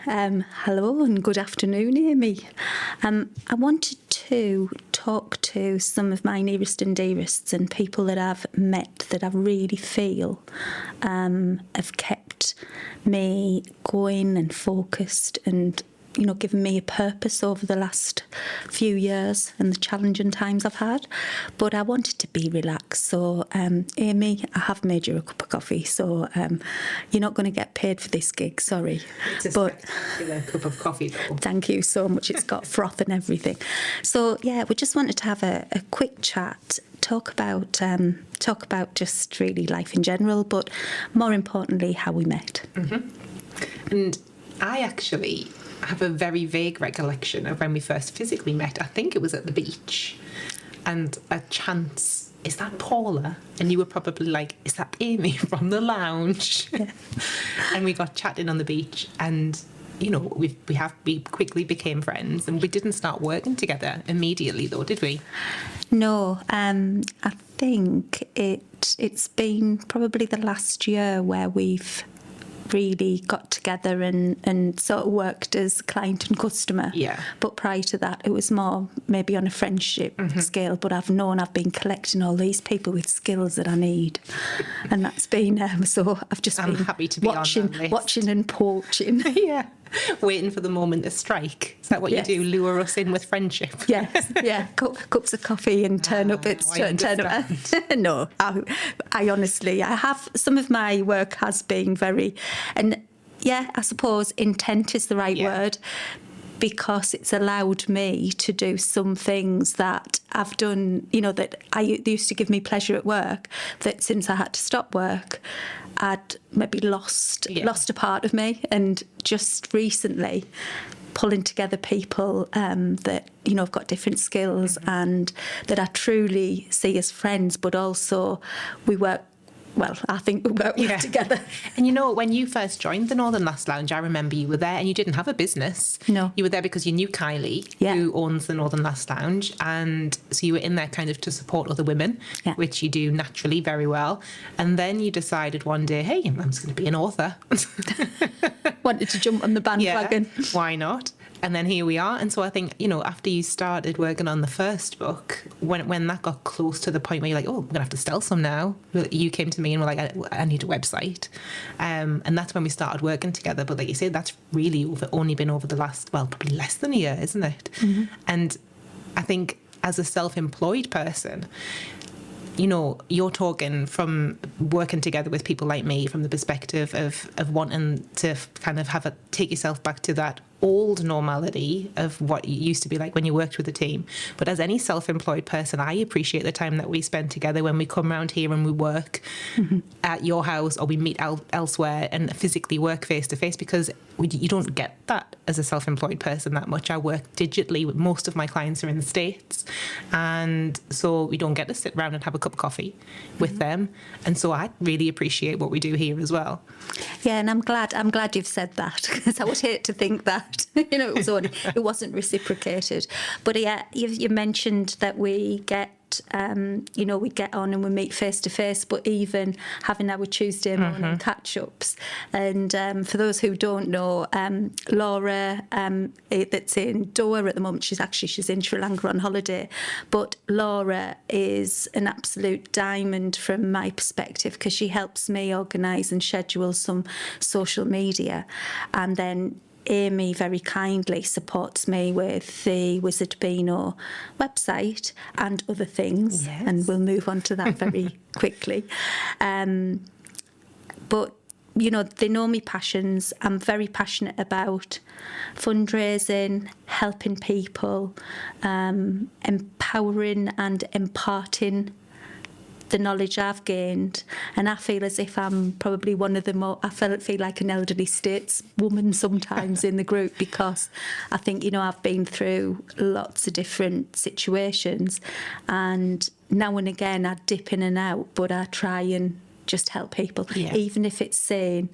Well, hello and good afternoon, Amy. I wanted to talk to some of my nearest and dearest and people that I've met that I really feel have kept me going and focused and, you know, given me a purpose over the last few years and the challenging times I've had. But I wanted to be relaxed. So, Amy, I have made you a cup of coffee. So you're not going to get paid for this gig, sorry. It's a spectacular cup of coffee, though. Thank you so much. It's got froth and everything. So, yeah, we just wanted to have a quick chat, talk about just really life in general, but more importantly, how we met. Mm-hmm. And I actually have a very vague recollection of when we first physically met. I think it was at the beach, and a chance, is that Paula? And you were probably like, is that Amy from the lounge? Yeah. And we got chatting on the beach, and you know, we quickly became friends, and we didn't start working together immediately though, did we? No, I think it's been probably the last year where we've really got together and sort of worked as client and customer. Yeah. But prior to that, it was more maybe on a friendship scale. But I've been collecting all these people with skills that I need, and that's been so I've just been happy to be watching and poaching. Yeah. Waiting for the moment to strike. Is that what Yes. you do? Lure us in with friendship? Yes, yeah. Cups of coffee and turn up. No, I honestly, I have, some of my work has been very, and yeah, I suppose intent is the right word, because it's allowed me to do some things that I've done, you know, that they used to give me pleasure at work, that since I had to stop work, I'd maybe lost a part of me. And just recently pulling together people that, you know, have got different skills and that I truly see as friends, but also I think we work well together. And you know, when you first joined the Northern Lass Lounge, I remember you were there and you didn't have a business. No. You were there because you knew Kylie, who owns the Northern Lass Lounge. And so you were in there kind of to support other women, which you do naturally very well. And then you decided one day, hey, I'm just going to be an author. Wanted to jump on the bandwagon. Yeah, why not? And then here we are. And so I think, you know, after you started working on the first book, when that got close to the point where you're like, oh, I'm going to have to sell some now, you came to me and were like, I need a website. And that's when we started working together. But like you said, that's really only been over the last, probably less than a year, isn't it? Mm-hmm. And I think as a self-employed person, you know, you're talking from working together with people like me from the perspective of wanting to kind of take yourself back to that old normality of what it used to be like when you worked with a team. But as any self-employed person, I appreciate the time that we spend together when we come around here and we work at your house or we meet elsewhere and physically work face to face, because you don't get that as a self-employed person that much. I work digitally. Most of my clients are in the States, and so we don't get to sit around and have a cup of coffee with them. And so I really appreciate what we do here as well. Yeah, and I'm glad you've said that, because I would hate to think that you know it wasn't reciprocated. But yeah, you mentioned that we get we get on and we meet face to face, but even having our Tuesday morning catch-ups. And for those who don't know, Laura, that's in Doha at the moment, she's in Sri Lanka on holiday, but Laura is an absolute diamond from my perspective, because she helps me organise and schedule some social media, and then Amy very kindly supports me with the Wizard Beano website and other things, and we'll move on to that very quickly. But, you know, they know me passions. I'm very passionate about fundraising, helping people, empowering and imparting the knowledge I've gained, and I feel as if I'm probably one of the more, I feel like an elderly stateswoman sometimes in the group, because I think, you know, I've been through lots of different situations, and now and again I dip in and out, but I try and just help people, even if it's saying,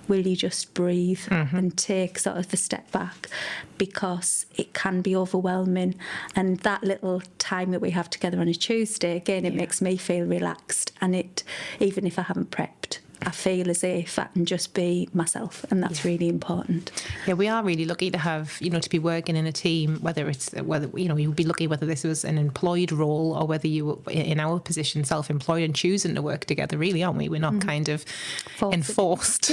will you just breathe and take sort of the step back, because it can be overwhelming. And that little time that we have together on a Tuesday, again, it makes me feel relaxed, and it, even if I haven't prepped, I feel as if I can just be myself, and that's really important. Yeah, we are really lucky to have, to be working in a team, whether you'd be lucky whether this was an employed role or whether you were in our position self-employed and choosing to work together, really, aren't we? We're not kind of enforced.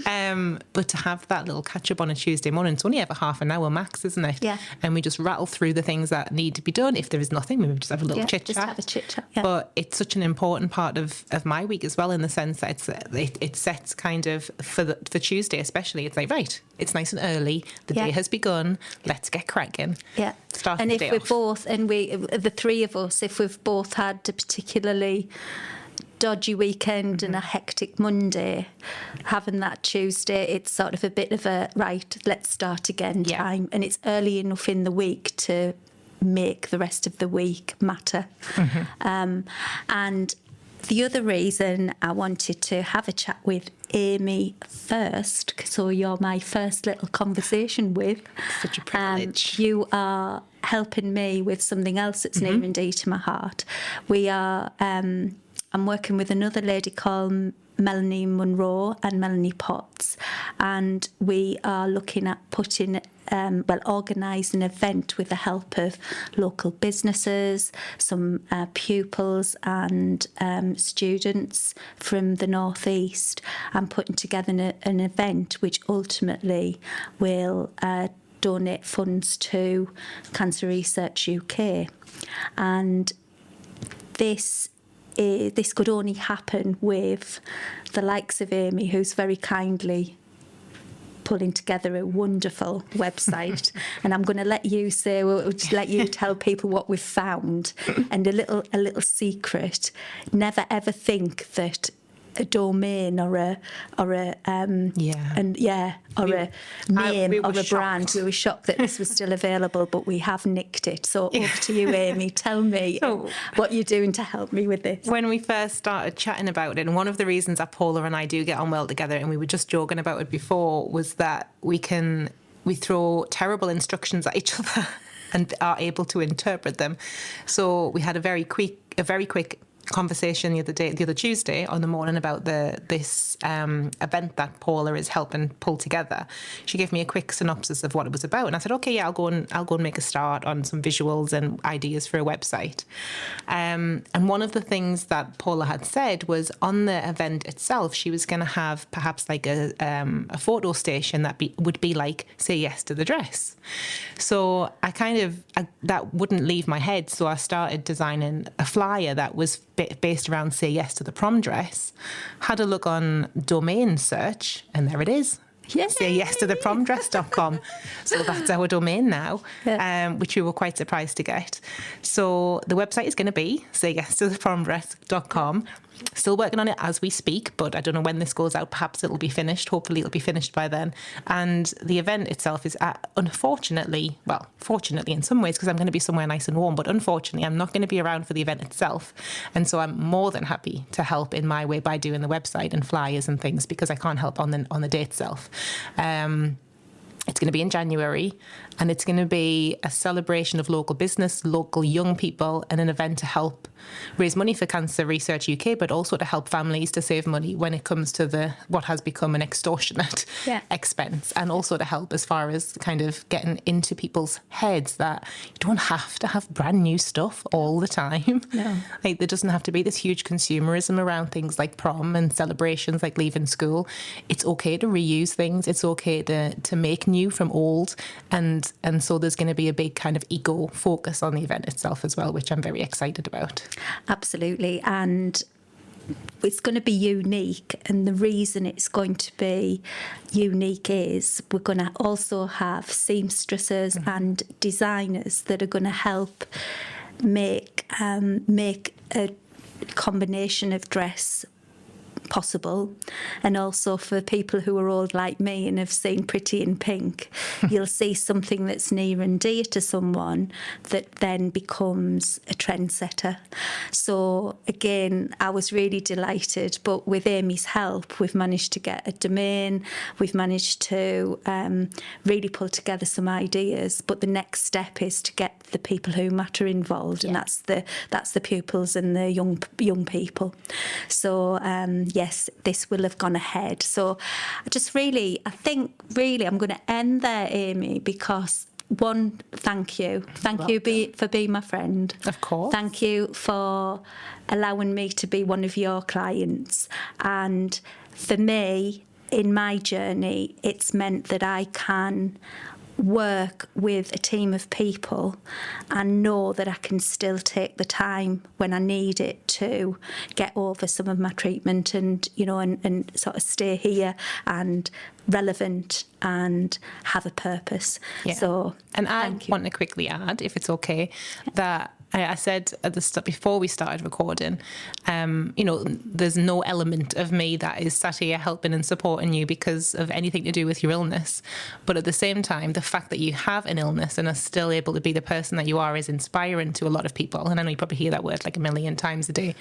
But to have that little catch-up on a Tuesday morning, it's only ever half an hour max, isn't it? Yeah. And we just rattle through the things that need to be done. If there is nothing, we just have a little chit-chat. Just have a chit-chat, yeah. But it's such an important part of my week as well, in the sense that it sets kind of, for Tuesday especially, it's like, right, it's nice and early, the day has begun, let's get cracking. Yeah. Start and the if day we're off. both, and the three of us, if we've both had a particularly dodgy weekend and a hectic Monday, having that Tuesday, it's sort of a bit of a, right, let's start again time. And it's early enough in the week to make the rest of the week matter. And the other reason I wanted to have a chat with Amy first, so you're my first little conversation with. Such a privilege. You are helping me with something else that's near and dear to my heart. We are, I'm working with another lady called Melanie Munro and Melanie Potts, and we are looking at putting organising an event with the help of local businesses, some pupils and students from the North East, and putting together an event which ultimately will donate funds to Cancer Research UK. And this could only happen with the likes of Amy, who's very kindly pulling together a wonderful website. And I'm going to let you let you tell people what we've found. And a little secret: never ever think that a domain or a name or a brand. We were shocked that this was still available, but we have nicked it. So over to you, Amy. Tell me what you're doing to help me with this. When we first started chatting about it, and one of the reasons that Paula and I do get on well together, and we were just joking about it before, was that we throw terrible instructions at each other and are able to interpret them. So we had a very quick conversation the other Tuesday on the morning about this event that Paula is helping pull together. She gave me a quick synopsis of what it was about, and I said, okay, I'll go and make a start on some visuals and ideas for a website. And one of the things that Paula had said was, on the event itself, she was going to have perhaps like a photo station that would be like Say Yes to the Dress. So that wouldn't leave my head, so I started designing a flyer that was based around Say Yes to the Prom Dress. Had a look on domain search, and there it is. Yay! sayyes-to-the-promdress.com. So that's our domain now, which we were quite surprised to get. So the website is going to be sayyes-to-the-promdress.com. Still working on it as we speak, but I don't know when this goes out. Perhaps it'll be finished. Hopefully it'll be finished by then. And the event itself is, fortunately in some ways, because I'm going to be somewhere nice and warm, but unfortunately I'm not going to be around for the event itself. And so I'm more than happy to help in my way by doing the website and flyers and things, because I can't help on the day itself. It's going to be in January, and it's going to be a celebration of local business, local young people, and an event to help raise money for Cancer Research UK, but also to help families to save money when it comes to what has become an extortionate expense, and also to help as far as kind of getting into people's heads that you don't have to have brand new stuff all the time. No. Like, there doesn't have to be this huge consumerism around things like prom and celebrations like leaving school. It's okay to reuse things. It's okay to make new from old, and so there's going to be a big kind of eco focus on the event itself as well, which I'm very excited about. Absolutely. And it's going to be unique, and the reason it's going to be unique is we're going to also have seamstresses and designers that are going to help make a combination of dress possible. And also for people who are old like me and have seen Pretty in Pink, you'll see something that's near and dear to someone that then becomes a trendsetter. So again, I was really delighted, but with Amy's help, we've managed to get a domain, we've managed to really pull together some ideas, but the next step is to get the people who matter involved, and that's the pupils and the young people. So yes, this will have gone ahead. So I think I'm going to end there, Amy, because one, thank you. Thank you for being my friend. Of course. Thank you for allowing me to be one of your clients. And for me, in my journey, it's meant that I can work with a team of people and know that I can still take the time when I need it to get over some of my treatment and, you know, and sort of stay here and relevant and have a purpose. Yeah. So, and I thank you. want to quickly add, if it's okay, that I said at the start, before we started recording, you know, there's no element of me that is sat here helping and supporting you because of anything to do with your illness. But at the same time, the fact that you have an illness and are still able to be the person that you are is inspiring to a lot of people. And I know you probably hear that word like a million times a day.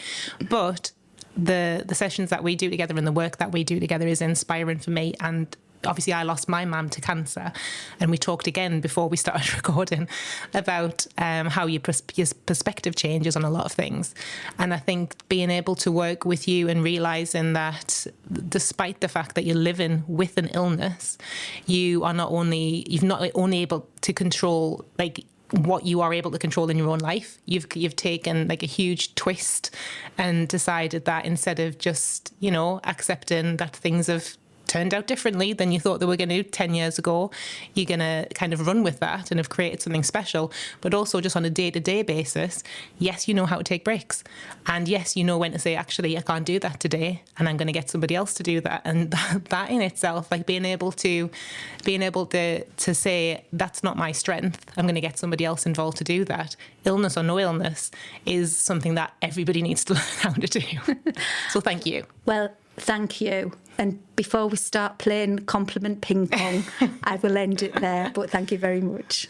But the sessions that we do together and the work that we do together is inspiring for me. And obviously I lost my mum to cancer, and we talked again before we started recording about how your perspective changes on a lot of things. And I think being able to work with you and realising that despite the fact that you're living with an illness, you're not only able to control like what you are able to control in your own life. You've taken like a huge twist and decided that instead of just, you know, accepting that things have turned out differently than you thought they were going to 10 years ago, you're going to kind of run with that and have created something special. But also just on a day-to-day basis, yes, you know how to take breaks. And yes, you know when to say, actually, I can't do that today, and I'm going to get somebody else to do that. And that in itself, like being able to say, that's not my strength, I'm going to get somebody else involved to do that, illness or no illness, is something that everybody needs to learn how to do. So thank you. Well, thank you. And before we start playing compliment ping pong, I will end it there. But thank you very much.